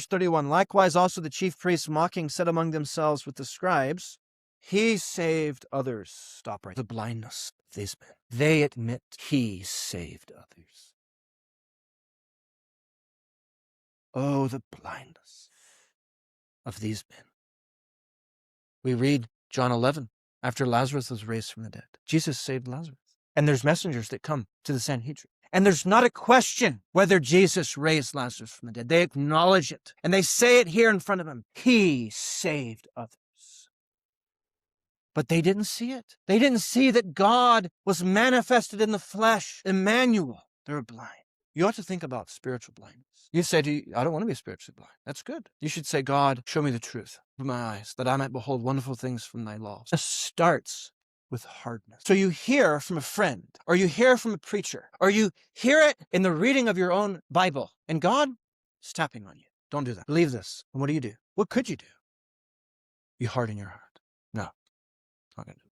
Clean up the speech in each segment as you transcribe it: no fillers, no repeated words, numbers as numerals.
31, likewise also the chief priests mocking said among themselves with the scribes, he saved others. Stop right. The blindness of these men. They admit he saved others. Oh, the blindness of these men. We read John 11, after Lazarus was raised from the dead. Jesus saved Lazarus. And there's messengers that come to the Sanhedrin. And there's not a question whether Jesus raised Lazarus from the dead. They acknowledge it. And they say it here in front of him. He saved others. But they didn't see it. They didn't see that God was manifested in the flesh. Emmanuel. They were blind. You ought to think about spiritual blindness. You say, I don't want to be spiritually blind. That's good. You should say, God, show me the truth of my eyes, that I might behold wonderful things from thy laws. This starts with hardness. So you hear from a friend, or you hear from a preacher, or you hear it in the reading of your own Bible, and God is tapping on you. Don't do that. Believe this. And what do? What could you do? You harden your heart. No, not going to do it.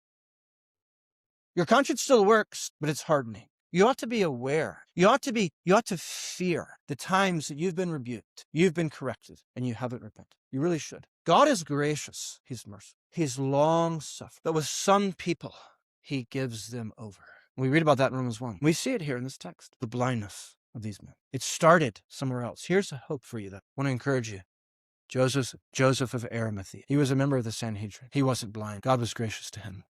Your conscience still works, but it's hardening. You ought to be aware. You ought to fear the times that you've been rebuked, you've been corrected, and you haven't repented. You really should. God is gracious. He's merciful. He's long-suffering. But with some people, he gives them over. We read about that in Romans 1. We see it here in this text. The blindness of these men. It started somewhere else. Here's a hope for you, though. I want to encourage you. Joseph of Arimathea. He was a member of the Sanhedrin. He wasn't blind. God was gracious to him.